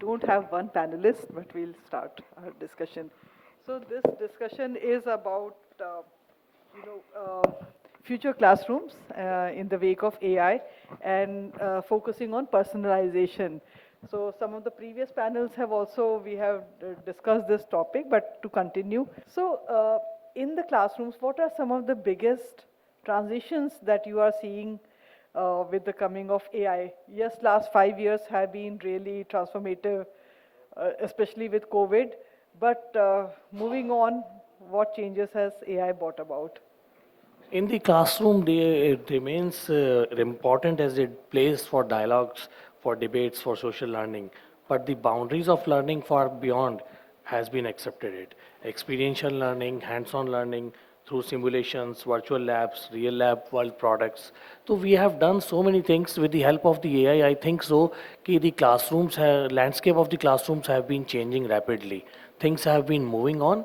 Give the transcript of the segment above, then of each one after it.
don't have one panelist, but we'll start our discussion. So this discussion is about, future classrooms in the wake of AI and focusing on personalization. So some of the previous panels have also, we have discussed this topic, but to continue. So in the classrooms, what are some of the biggest transitions that you are seeing with the coming of AI? Yes, last 5 years have been really transformative, especially with COVID. But moving on, what changes has AI brought about? In the classroom, it remains important as a place for dialogues, for debates, for social learning. But the boundaries of learning far beyond has been accepted. It experiential learning, hands-on learning through simulations, virtual labs, real lab world products. So we have done so many things with the help of the AI. I think so. Ki the classrooms, landscape of the classrooms have been changing rapidly. Things have been moving on.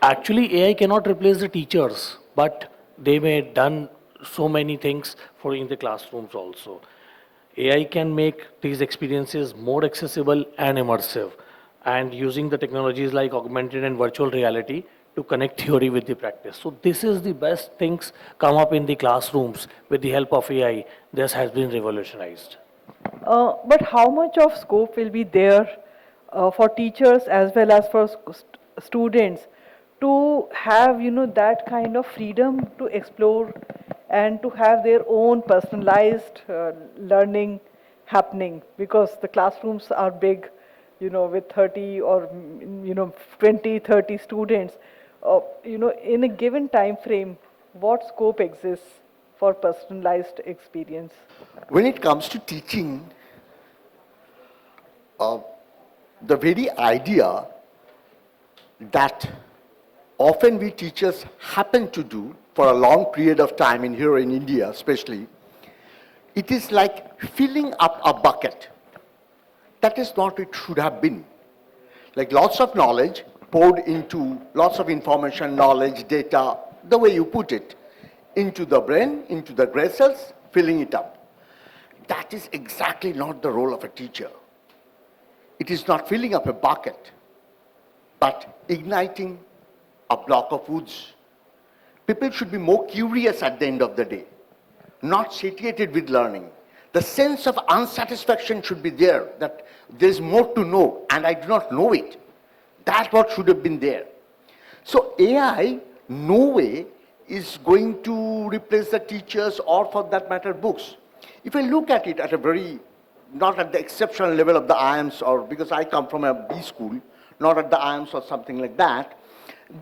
Actually, AI cannot replace the teachers, but they may done so many things for in the classrooms also. AI can make these experiences more accessible and immersive, and using the technologies like augmented and virtual reality to connect theory with the practice. So this is the best things come up in the classrooms with the help of AI. This has been revolutionized. But how much of scope will be there for teachers as well as for students to have, that kind of freedom to explore and to have their own personalized learning happening? Because the classrooms are big, with 30 or, 20, 30 students. In a given time frame, what scope exists for personalized experience? When it comes to teaching, the very idea that often we teachers happen to do for a long period of time in here in India especially, it is like filling up a bucket. That is not what it should have been. Like lots of knowledge poured into lots of information, knowledge, data, the way you put it, into the brain, into the gray cells, filling it up. That is exactly not the role of a teacher. It is not filling up a bucket, but igniting a block of woods. People should be more curious at the end of the day, not satiated with learning. The sense of unsatisfaction should be there, that there's more to know and I do not know it. That's what should have been there. So AI, no way, is going to replace the teachers or for that matter books. If I look at it at a very, not at the exceptional level of the IIMs, or because I come from a B school, not at the IIMs or something like that,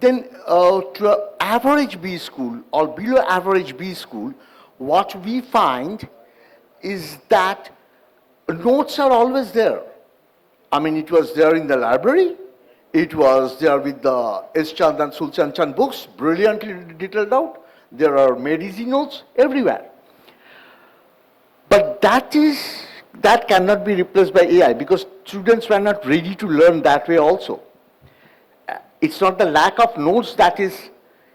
then to an average B school or below average B school, what we find is that notes are always there. I mean, it was there in the library, it was there with the S. Chand and Sulchan Chand books, brilliantly detailed out. There are made easy notes everywhere. But that cannot be replaced by AI because students were not ready to learn that way also. It's not the lack of notes that is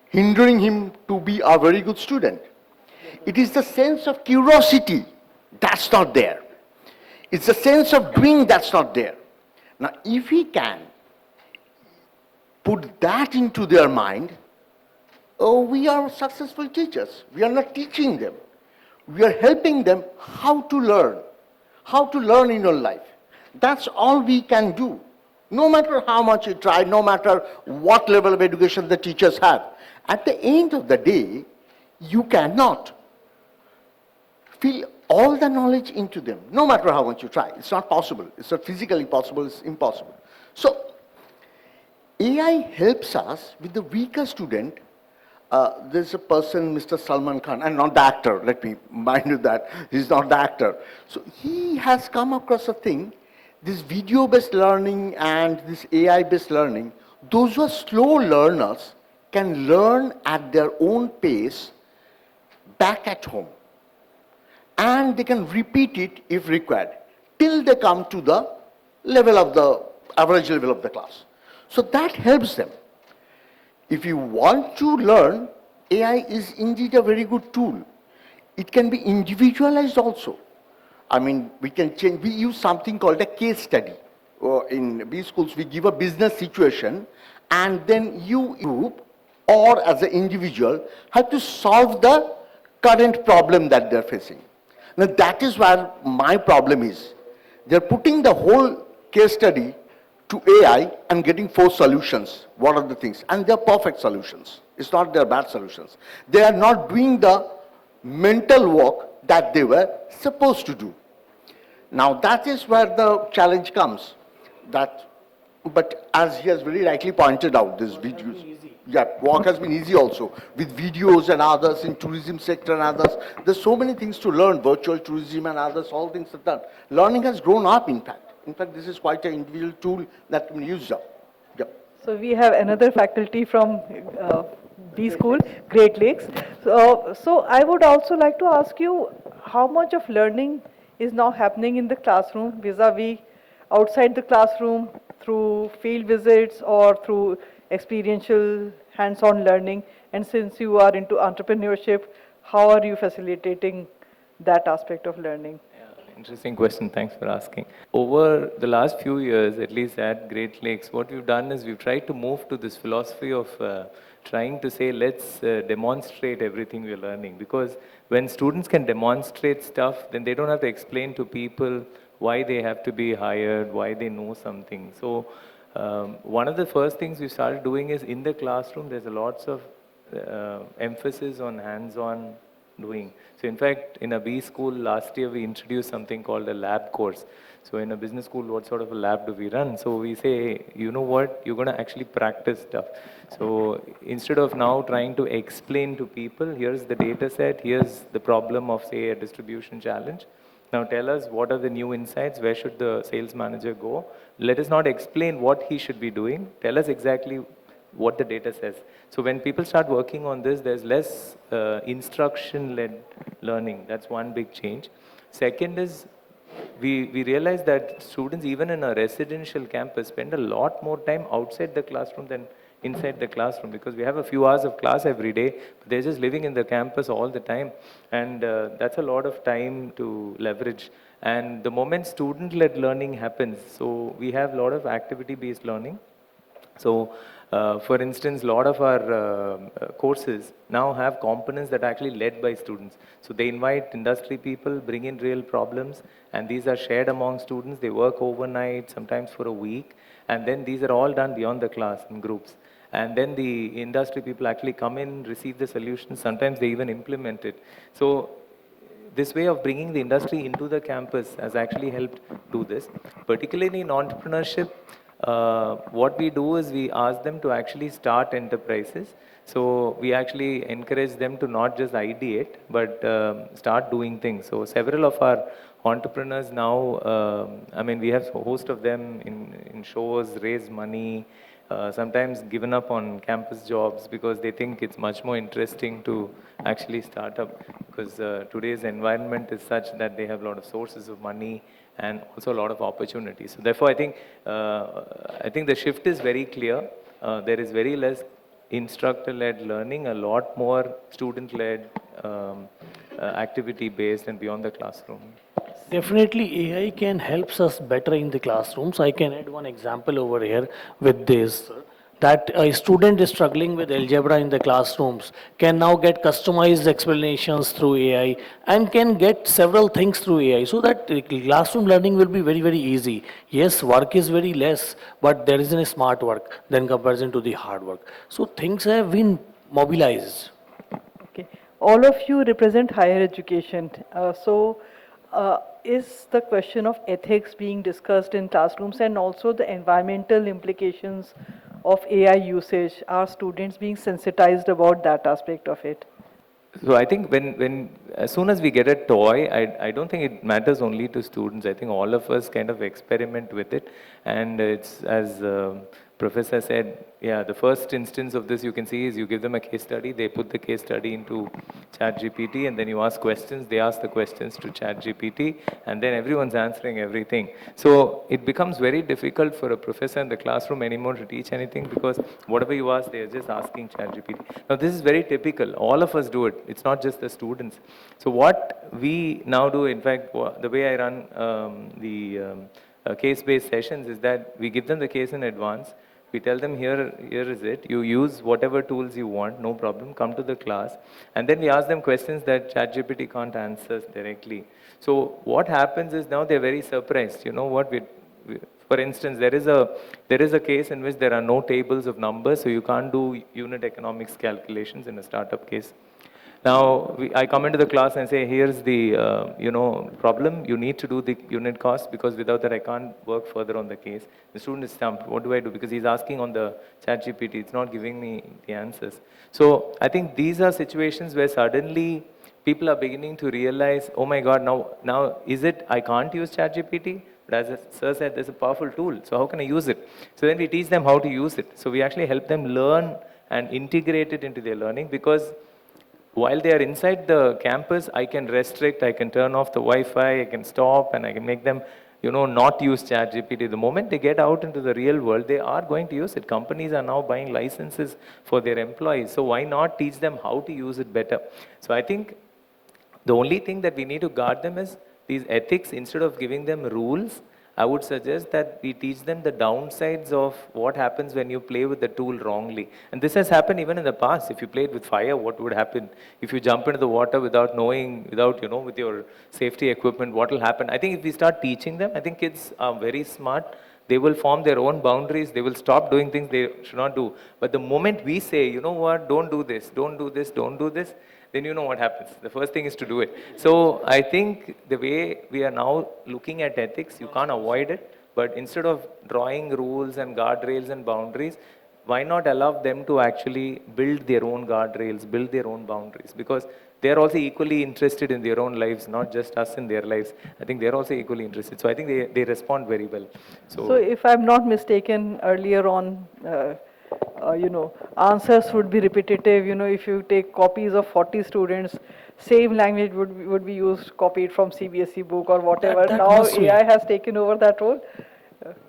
hindering him to be a very good student. It is the sense of curiosity that's not there. It's the sense of doing that's not there. Now, if he can put that into their mind, oh, we are successful teachers. We are not teaching them. We are helping them how to learn in your life. That's all we can do. No matter how much you try, no matter what level of education the teachers have. At the end of the day, you cannot fill all the knowledge into them, no matter how much you try. It's not possible. It's not physically possible. It's impossible. So, AI helps us with the weaker student. There's a person, Mr. Salman Khan, and not the actor, let me mind you that, he's not the actor. So he has come across a thing, this video-based learning and this AI-based learning, those who are slow learners can learn at their own pace back at home. And they can repeat it if required, till they come to the level of the average level of the class. So that helps them. If you want to learn, AI is indeed a very good tool. It can be individualized also. I mean, we can change, we use something called a case study. in B schools, we give a business situation, and then you group or as an individual have to solve the current problem that they're facing. Now that is where my problem is. They're putting the whole case study to AI and getting 4 solutions. What are the things? And they're perfect solutions. It's not they're bad solutions. They are not doing the mental work that they were supposed to do. Now that is where the challenge comes. That, but as he has very rightly pointed out, this videos, yeah, work has been easy also with videos and others in tourism sector and others. There's so many things to learn, virtual tourism and others, all things are done. Learning has grown up, in fact. In fact, this is quite an individual tool that can be used up. Yeah. So we have another faculty from B School, Great Lakes. So I would also like to ask you, how much of learning is now happening in the classroom vis-a-vis outside the classroom through field visits or through experiential hands-on learning? And since you are into entrepreneurship, how are you facilitating that aspect of learning? Interesting question. Thanks for asking. Over the last few years, at least at Great Lakes, what we've done is we've tried to move to this philosophy of trying to say, let's demonstrate everything we're learning. Because when students can demonstrate stuff, then they don't have to explain to people why they have to be hired, why they know something. So one of the first things we started doing is in the classroom, there's a lots of emphasis on hands-on doing. So in fact, in a B school last year, we introduced something called a lab course. So in a business school, what sort of a lab do we run? So we say, you know what, you're going to actually practice stuff. So instead of now trying to explain to people, here's the data set, here's the problem of, say, a distribution challenge. Now tell us what are the new insights, where should the sales manager go? Let us not explain what he should be doing. Tell us exactly what the data says. So when people start working on this, there's less instruction-led learning. That's one big change. Second is, we realize that students, even in a residential campus, spend a lot more time outside the classroom than inside the classroom, because we have a few hours of class every day, but they're just living in the campus all the time. And that's a lot of time to leverage. And the moment student-led learning happens, so we have a lot of activity-based learning. So, for instance, a lot of our courses now have components that are actually led by students. So they invite industry people, bring in real problems, and these are shared among students. They work overnight, sometimes for a week, and then these are all done beyond the class in groups. And then the industry people actually come in, receive the solutions, sometimes they even implement it. So this way of bringing the industry into the campus has actually helped do this. Particularly in entrepreneurship, what we do is we ask them to actually start enterprises. So we actually encourage them to not just ideate, but start doing things. So several of our entrepreneurs now, I mean, we have a host of them in shows, raise money, sometimes given up on campus jobs because they think it's much more interesting to actually start up, because today's environment is such that they have a lot of sources of money and also a lot of opportunities. So therefore, I think the shift is very clear. There is very less instructor-led learning, a lot more student-led, activity-based and beyond the classroom. Definitely, AI can help us better in the classrooms. I can add one example over here with this, that a student is struggling with algebra in the classrooms can now get customized explanations through AI and can get several things through AI, so that the classroom learning will be very, very easy. Yes, work is very less, but there isn't a smart work than comparison to the hard work. So things have been mobilized. Okay. All of you represent higher education. Is the question of ethics being discussed in classrooms, and also the environmental implications of AI usage? Are students being sensitized about that aspect of it? So I think as soon as we get a toy, I don't think it matters only to students. I think all of us kind of experiment with it, and it's as Professor said, yeah, the first instance of this you can see is you give them a case study, they put the case study into ChatGPT, and then you ask questions, they ask the questions to ChatGPT, and then everyone's answering everything. So it becomes very difficult for a professor in the classroom anymore to teach anything, because whatever you ask, they're just asking ChatGPT. Now this is very typical. All of us do it. It's not just the students. So what we now do, in fact, the way I run case-based sessions is that we give them the case in advance. We tell them, here is it. You use whatever tools you want, no problem. Come to the class. And then we ask them questions that ChatGPT can't answer directly. So what happens is now they're very surprised. You know what? For instance, there is a case in which there are no tables of numbers, so you can't do unit economics calculations in a startup case. Now, I come into the class and say, here's the problem. You need to do the unit cost because without that, I can't work further on the case. The student is stumped. What do I do? Because he's asking on the ChatGPT. It's not giving me the answers. So I think these are situations where suddenly people are beginning to realize, oh my God, now is it I can't use ChatGPT? But as Sir said, there's a powerful tool. So how can I use it? So then we teach them how to use it. So we actually help them learn and integrate it into their learning because while they are inside the campus, I can restrict, I can turn off the Wi-Fi, I can stop, and I can make them, not use ChatGPT. The moment they get out into the real world, they are going to use it. Companies are now buying licenses for their employees. So why not teach them how to use it better? So I think the only thing that we need to guard them is these ethics. Instead of giving them rules, I would suggest that we teach them the downsides of what happens when you play with the tool wrongly. And this has happened even in the past. If you played with fire, what would happen? If you jump into the water without knowing, with your safety equipment, what will happen? I think if we start teaching them, I think kids are very smart. They will form their own boundaries. They will stop doing things they should not do. But the moment we say, you know what, don't do this, don't do this, don't do this, then you know what happens. The first thing is to do it. So I think the way we are now looking at ethics, you can't avoid it. But instead of drawing rules and guardrails and boundaries, why not allow them to actually build their own guardrails, build their own boundaries? Because they're also equally interested in their own lives, not just us in their lives. I think they're also equally interested. So I think they respond very well. So if I'm not mistaken, earlier on, answers would be repetitive. If you take copies of 40 students, same language would be used, copied from CBSE book or whatever. That Now must be. AI has taken over that role.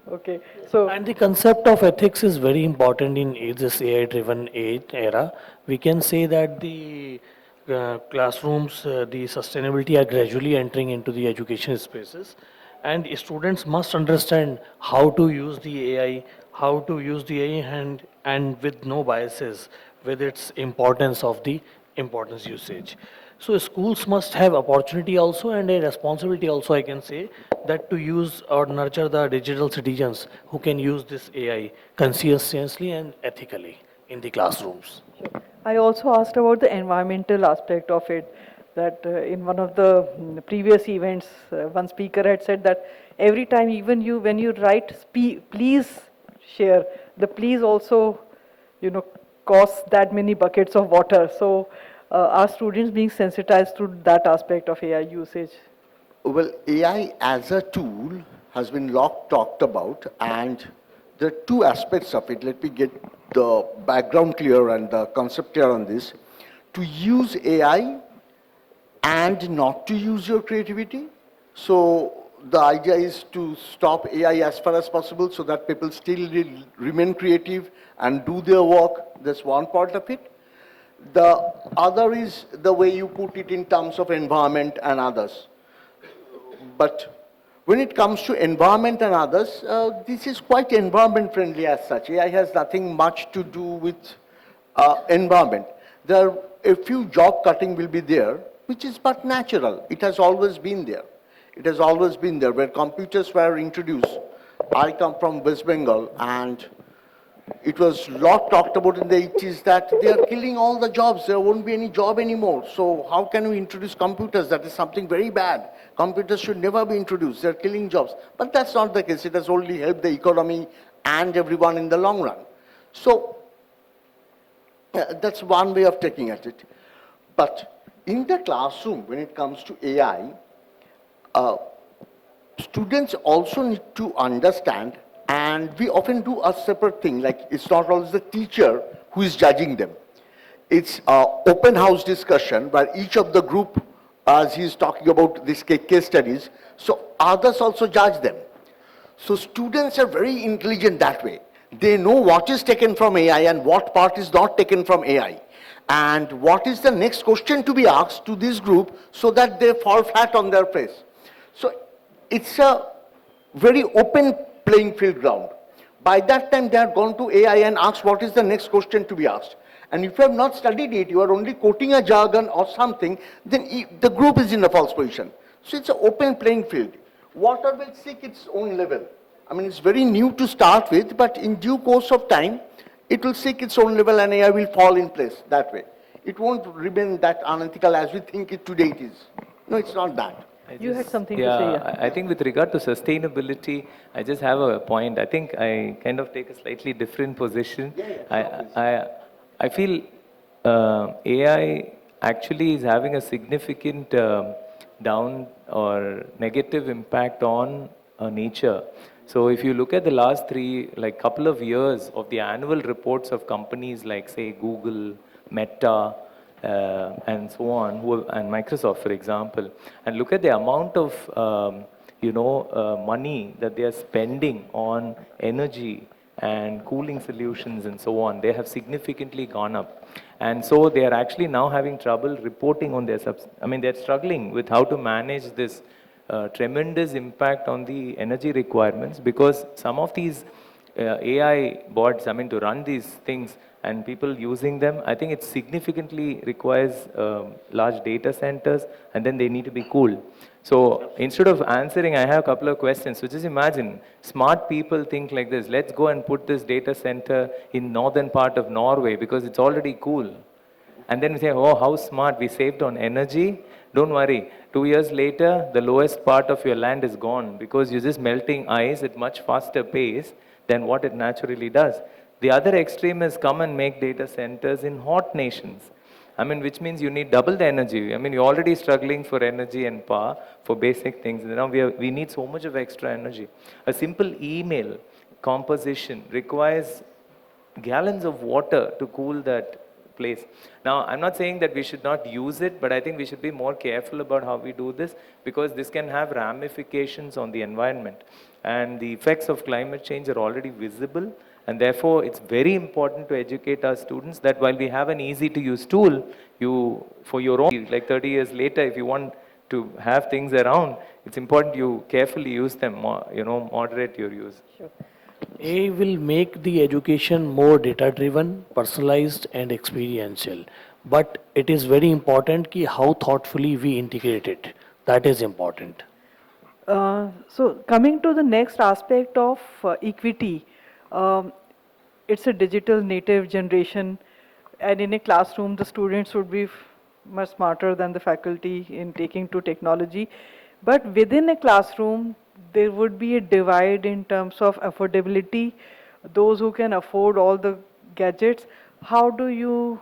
Okay, so And the concept of ethics is very important in this AI-driven age era. We can say that the classrooms, the sustainability are gradually entering into the education spaces, and students must understand how to use the AI, how to use the AI, and with no biases, with its importance of the importance usage. So schools must have opportunity also and a responsibility also, I can say, that to use or nurture the digital citizens who can use this AI conscientiously and ethically in the classrooms. I also asked about the environmental aspect of it, that in one of the previous events, one speaker had said that every time, even when you write, please share, the please also, costs that many buckets of water. So are students being sensitized to that aspect of AI usage? Well, AI as a tool has been talked about, and there are two aspects of it. Let me get the background clear and the concept clear on this. To use AI and not to use your creativity. So the idea is to stop AI as far as possible so that people still remain creative and do their work. That's one part of it. The other is the way you put it in terms of environment and others. But when it comes to environment and others, this is quite environment friendly as such. AI has nothing much to do with environment. There are a few job cutting will be there, which is but natural. It has always been there. It has always been there. Where computers were introduced, I come from West Bengal, and it was lot talked about in the 80s that they are killing all the jobs. There won't be any job anymore. So how can we introduce computers? That is something very bad. Computers should never be introduced. They're killing jobs. But that's not the case. It has only helped the economy and everyone in the long run. So that's one way of taking at it. But in the classroom, when it comes to AI, students also need to understand, and we often do a separate thing, like it's not always the teacher who is judging them. It's an open house discussion where each of the group, as he's talking about these case studies, so others also judge them. So students are very intelligent that way. They know what is taken from AI and what part is not taken from AI. And what is the next question to be asked to this group so that they fall flat on their face. So it's a very open playing field ground. By that time, they have gone to AI and asked what is the next question to be asked. And if you have not studied it, you are only quoting a jargon or something, then the group is in a false position. So it's an open playing field. Water will seek its own level. I mean, it's very new to start with, but in due course of time, it will seek its own level and AI will fall in place that way. It won't remain that analytical as we think it today it is. No, it's not that. You had something to say, yeah. I think with regard to sustainability, I just have a point. I think I kind of take a slightly different position. I feel AI actually is having a significant down or negative impact on nature. So if you look at the last couple of years of the annual reports of companies like, say, Google, Meta, and so on, and Microsoft, for example, and look at the amount of money that they are spending on energy and cooling solutions and so on, they have significantly gone up. And so they are actually now having trouble reporting on their they're struggling with how to manage this tremendous impact on the energy requirements, because some of these AI bots, to run these things and people using them, I think it significantly requires large data centers, and then they need to be cooled. So instead of answering, I have a couple of questions. So just imagine, smart people think like this: let's go and put this data center in northern part of Norway because it's already cool. And then we say, oh, how smart, we saved on energy. Don't worry, 2 years later, the lowest part of your land is gone because you're just melting ice at much faster pace than what it naturally does. The other extreme is come and make data centers in hot nations. Which means you need double the energy. You're already struggling for energy and power for basic things. Now we need so much of extra energy. A simple email composition requires gallons of water to cool that place. Now, I'm not saying that we should not use it, but I think we should be more careful about how we do this, because this can have ramifications on the environment. And the effects of climate change are already visible. And therefore, it's very important to educate our students that while we have an easy-to-use tool, for your own, like 30 years later, if you want to have things around, it's important you carefully use them, moderate your use. Sure. AI will make the education more data-driven, personalized, and experiential. But it is very important ki how thoughtfully we integrate it. That is important. So coming to the next aspect of equity, it's a digital native generation, and in a classroom, the students would be much smarter than the faculty in taking to technology. But within a classroom, there would be a divide in terms of affordability. Those who can afford all the gadgets, how do you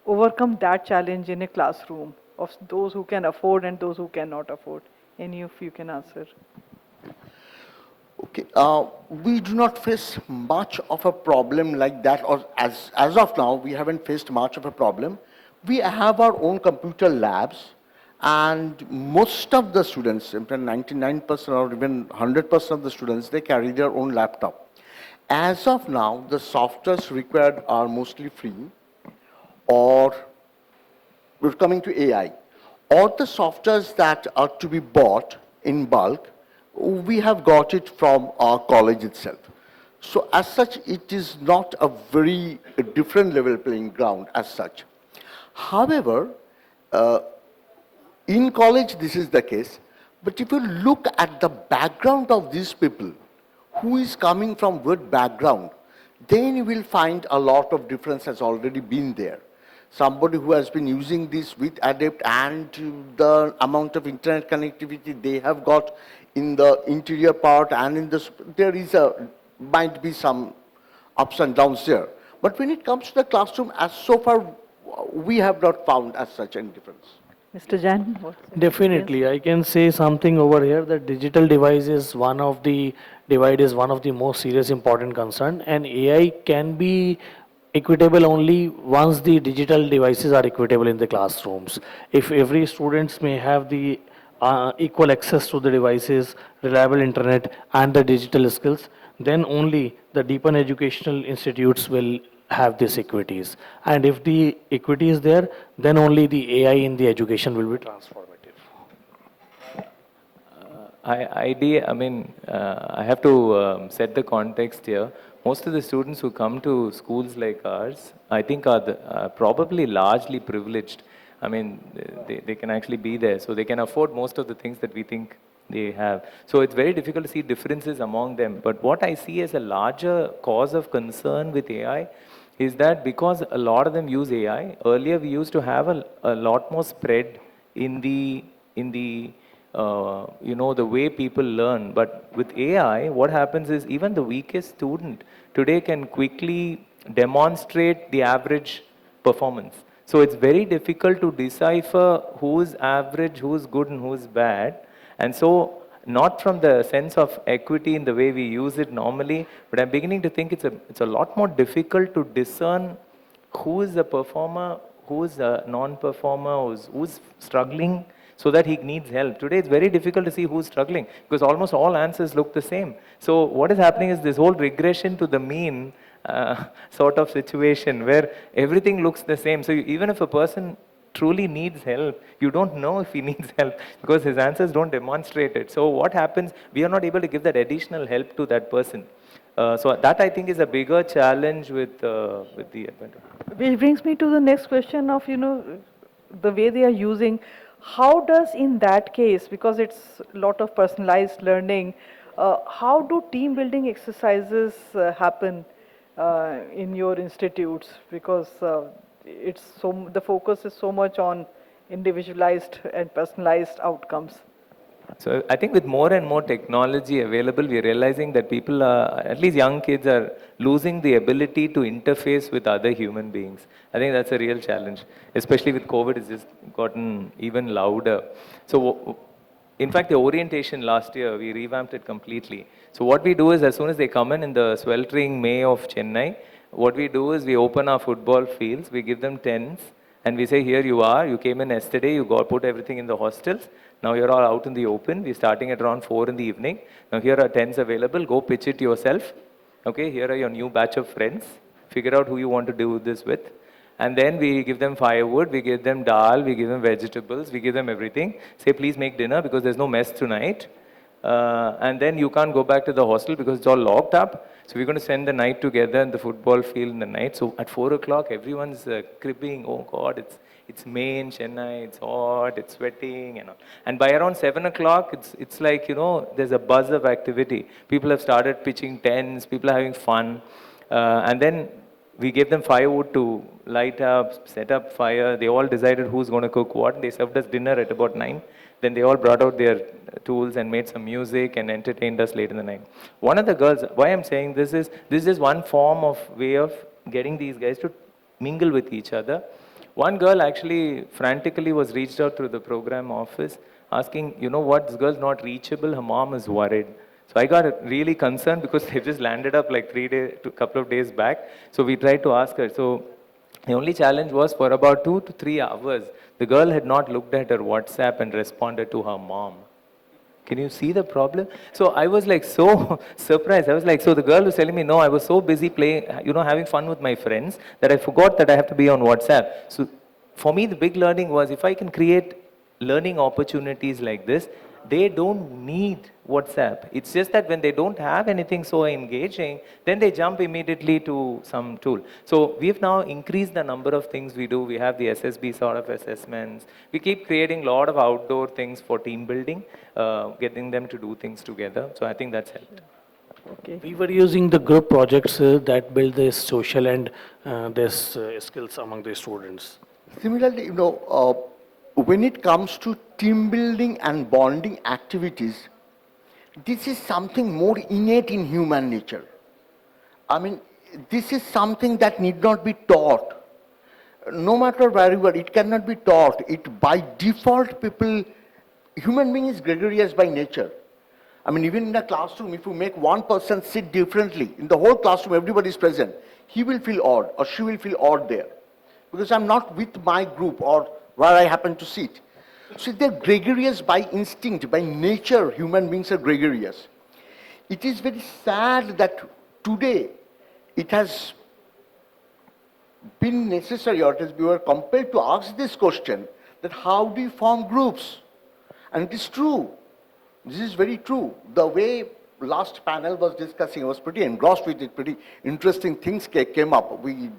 overcome that challenge in a classroom of those who can afford and those who cannot afford? Any of you can answer. Okay, we do not face much of a problem like that, or as of now, we haven't faced much of a problem. We have our own computer labs, and most of the students, in fact 99% or even 100% of the students, they carry their own laptop. As of now, the softwares required are mostly free, or we're coming to AI, or the softwares that are to be bought in bulk, we have got it from our college itself. So as such, it is not a very different level playing ground as such. However, in college this is the case, but if you look at the background of these people, who is coming from what background, then you will find a lot of difference has already been there. Somebody who has been using this with Adept and the amount of internet connectivity they have got in the interior part and in the, there is might be some ups and downs there. But when it comes to the classroom, as so far, we have not found as such any difference. Mr. Jain? what's your Definitely, I can say something over here that digital device is one of the most serious important concern, and AI can be equitable only once the digital devices are equitable in the classrooms. If every students may have the equal access to the devices, reliable internet, and the digital skills, then only the deepen educational institutes will have these equities. And if the equity is there, then only the AI in the education will be transformative. I have to set the context here. Most of the students who come to schools like ours, I think are probably largely privileged. I mean, they can actually be there, so they can afford most of the things that we think they have. So it's very difficult to see differences among them. But what I see as a larger cause of concern with AI is that because a lot of them use AI, earlier we used to have a lot more spread in the way people learn. But with AI, what happens is even the weakest student today can quickly demonstrate the average performance. So it's very difficult to decipher who's average, who's good, and who's bad. And so, not from the sense of equity in the way we use it normally, but I'm beginning to think it's a lot more difficult to discern who is a performer, who is a non-performer, who's struggling, so that he needs help. Today it's very difficult to see who's struggling because almost all answers look the same. So what is happening is this whole regression to the mean sort of situation where everything looks the same. So even if a person truly needs help, you don't know if he needs help because his answers don't demonstrate it. So what happens? We are not able to give that additional help to that person. So that I think is a bigger challenge with the advent. Which brings me to the next question of, the way they are using. How does in that case, because it's a lot of personalized learning, how do team building exercises happen in your institutes? Because the focus is so much on individualized and personalized outcomes. So I think with more and more technology available, we are realizing that people are, at least young kids, are losing the ability to interface with other human beings. I think that's a real challenge, especially with COVID. It's just gotten even louder. So in fact, the orientation last year, we revamped it completely. So what we do is as soon as they come in the sweltering May of Chennai, what we do is we open our football fields, we give them tents, and we say, here you are, you came in yesterday, you got put everything in the hostels. Now you're all out in the open. We're starting at around 4 in the evening. Now here are tents available. Go pitch it yourself. Okay, here are your new batch of friends. Figure out who you want to do this with. And then we give them firewood, we give them dal, we give them vegetables, we give them everything. Say, please make dinner because there's no mess tonight. And then you can't go back to the hostel because it's all locked up. So we're going to spend the night together in the football field in the night. So at 4 o'clock, everyone's cribbing. Oh God, it's May in Chennai. It's hot. It's sweating and all. And by around 7 o'clock, it's like there's a buzz of activity. People have started pitching tents. People are having fun, and then we gave them firewood to light up, set up fire. They all decided who's going to cook what. They served us dinner at about 9. Then they all brought out their tools and made some music and entertained us late in the night. One of the girls, why I'm saying this is one form of way of getting these guys to mingle with each other. One girl actually frantically was reached out through the program office asking, what, this girl's not reachable, her mom is worried. So I got really concerned because they just landed up like a couple of days back. So we tried to ask her. So the only challenge was for about 2 to 3 hours, the girl had not looked at her WhatsApp and responded to her mom. Can you see the problem? So I was like so surprised. I was like, so the girl was telling me, no, I was so busy playing, having fun with my friends that I forgot that I have to be on WhatsApp. So for me, the big learning was if I can create learning opportunities like this, they don't need WhatsApp. It's just that when they don't have anything so engaging, then they jump immediately to some tool. So we've now increased the number of things we do. We have the SSB sort of assessments. We keep creating a lot of outdoor things for team building, getting them to do things together. So I think that's helped. Okay. We were using the group projects that build this social and this skills among the students. Similarly, when it comes to team building and bonding activities, this is something more innate in human nature. I mean, this is something that need not be taught. No matter where you are, it cannot be taught. It by default, human being is gregarious by nature. I mean, even in a classroom, if you make one person sit differently, in the whole classroom, everybody is present, he will feel odd or she will feel odd there. Because I'm not with my group or where I happen to sit. So they're gregarious by instinct, by nature, human beings are gregarious. It is very sad that today it has been necessary or we were compelled to ask this question that how do you form groups? And it is true. This is very true. The way last panel was discussing, I was pretty engrossed with it, pretty interesting things came up. We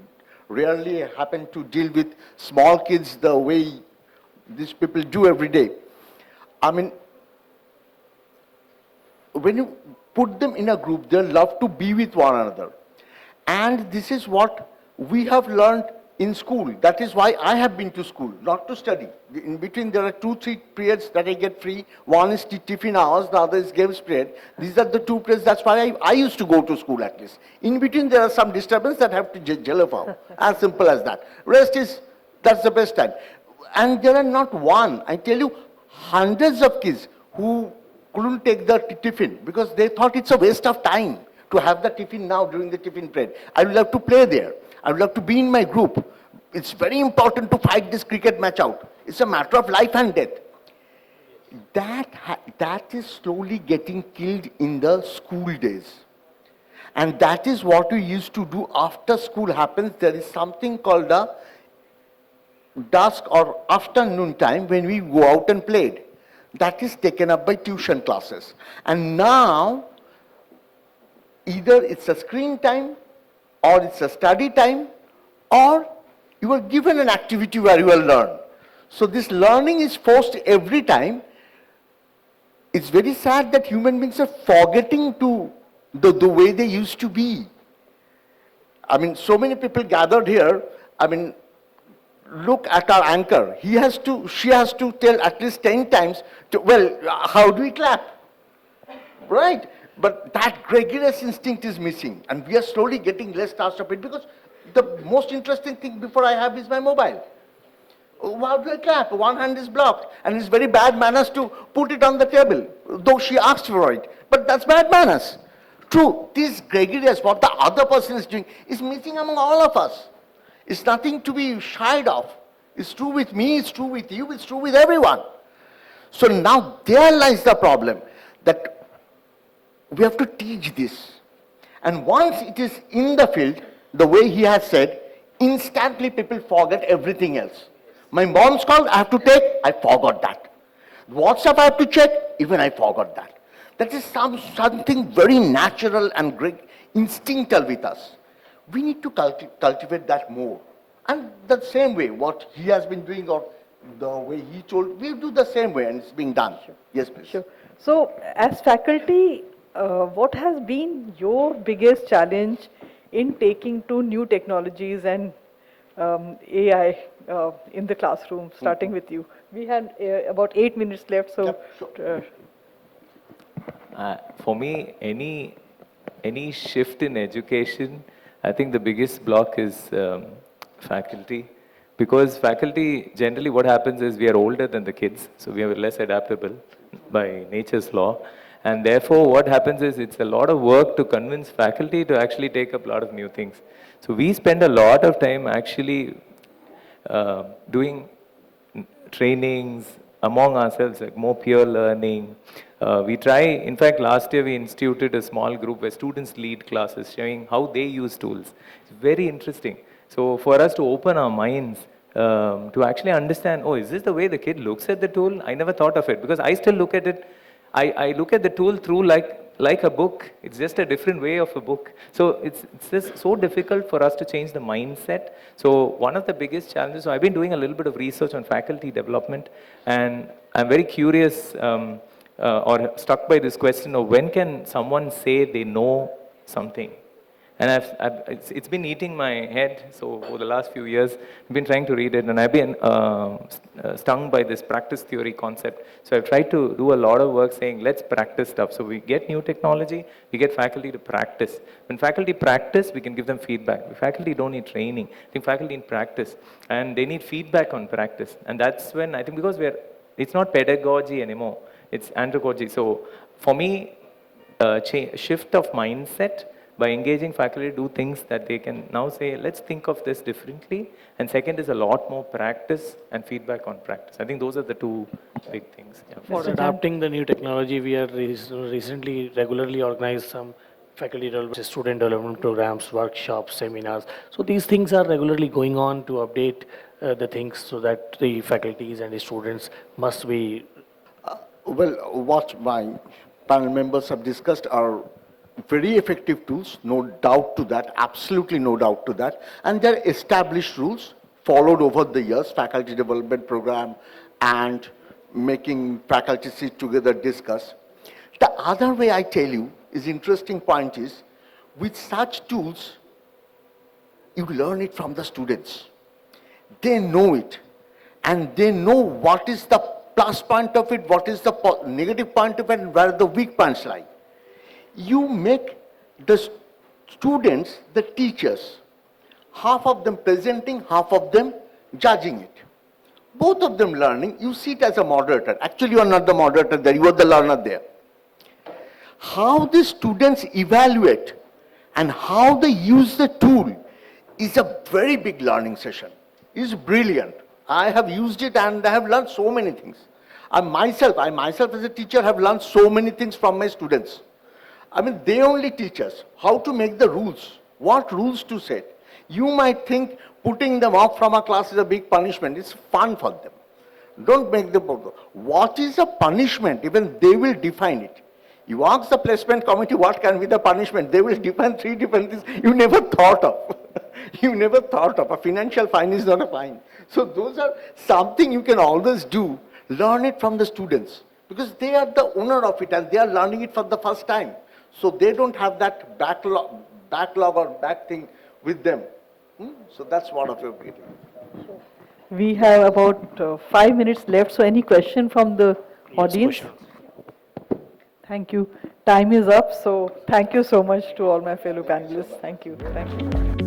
rarely happen to deal with small kids the way these people do every day. I mean, when you put them in a group, they love to be with one another. And this is what we have learned in school. That is why I have been to school, not to study. In between, there are 2-3 periods that I get free. One is tiffin hours, the other is games period. These are the 2 periods. That's why I used to go to school at least. In between, there are some disturbance that have to gel out. As simple as that. Rest is, that's the best time. And there are not one, I tell you, hundreds of kids who couldn't take the tiffin because they thought it's a waste of time to have the tiffin now during the tiffin period. I would love to play there. I would love to be in my group. It's very important to fight this cricket match out. It's a matter of life and death. That is slowly getting killed in the school days. And that is what we used to do after school happens. There is something called a dusk or afternoon time when we go out and played. That is taken up by tuition classes. And now, either it's a screen time, or it's a study time, or you are given an activity where you will learn. So this learning is forced every time. It's very sad that human beings are forgetting to the way they used to be. I mean, so many people gathered here. I mean, look at our anchor. She has to tell at least 10 times, how do we clap? Right? But that gregarious instinct is missing. And we are slowly getting less touched of it because the most interesting thing before I have is my mobile. How do I clap? One hand is blocked. And it's very bad manners to put it on the table, though she asked for it. But that's bad manners. True, this gregarious, what the other person is doing, is missing among all of us. It's nothing to be shied of. It's true with me, it's true with you, it's true with everyone. So now there lies the problem, that we have to teach this. And once it is in the field, the way he has said, instantly people forget everything else. My mom's call, I have to take, I forgot that. WhatsApp I have to check, even I forgot that. That is something very natural and great, instinctual with us. We need to cultivate that more. And the same way, what he has been doing or the way he told, we do the same way and it's being done. Sure. Yes, please. Sure. So, as faculty, what has been your biggest challenge in taking to new technologies and AI in the classroom, starting with you? We had about 8 minutes left, so... Sure. For me, any shift in education, I think the biggest block is faculty. Because faculty, generally what happens is we are older than the kids, so we are less adaptable by nature's law. And therefore what happens is it's a lot of work to convince faculty to actually take up a lot of new things. So we spend a lot of time actually doing trainings among ourselves, like more peer learning. We try, in fact, last year we instituted a small group where students lead classes showing how they use tools. It's very interesting. So for us to open our minds to actually understand, oh, is this the way the kid looks at the tool? I never thought of it because I still look at it, I look at the tool through like a book. It's just a different way of a book. So it's just so difficult for us to change the mindset. So one of the biggest challenges, so I've been doing a little bit of research on faculty development, and I'm very curious or stuck by this question of when can someone say they know something? And it's been eating my head. So over the last few years, I've been trying to read it, and I've been stung by this practice theory concept. So I've tried to do a lot of work saying, let's practice stuff. So we get new technology, we get faculty to practice. When faculty practice, we can give them feedback. The faculty don't need training. I think faculty need practice, and they need feedback on practice. And that's when I think, because it's not pedagogy anymore, it's andragogy. So for me, shift of mindset by engaging faculty to do things that they can now say, let's think of this differently. And second is a lot more practice and feedback on practice. I think those are the two big things. Yeah. For adapting the new technology, we are recently regularly organized some faculty development, student development programs, workshops, seminars. So these things are regularly going on to update the things so that the faculties and the students must be. Well, what my panel members have discussed are very effective tools, no doubt to that, absolutely no doubt to that. And they're established rules followed over the years, faculty development program and making faculty sit together, discuss. The other way I tell you is interesting point is, with such tools, you learn it from the students. They know it, and they know what is the plus point of it, what is the negative point of it, and where the weak points lie. You make the students the teachers, half of them presenting, half of them judging it. Both of them learning, you see it as a moderator. Actually, you are not the moderator there, you are the learner there. How the students evaluate and how they use the tool is a very big learning session. It's brilliant. I have used it and I have learned so many things. I myself as a teacher have learned so many things from my students. I mean, they only teach us how to make the rules, what rules to set. You might think putting them off from a class is a big punishment. It's fun for them. Don't make them, what is a punishment? Even they will define it. You ask the placement committee what can be the punishment, they will define 3 different things you never thought of. You never thought of. A financial fine is not a fine. So those are something you can always do. Learn it from the students because they are the owner of it and they are learning it for the first time. So they don't have that backlog or back thing with them. So that's what of your meeting. We have about 5 minutes left, so any question from the audience? question. Thank you. Time is up, so thank you so much to all my fellow panelists. Thank you. Thank you.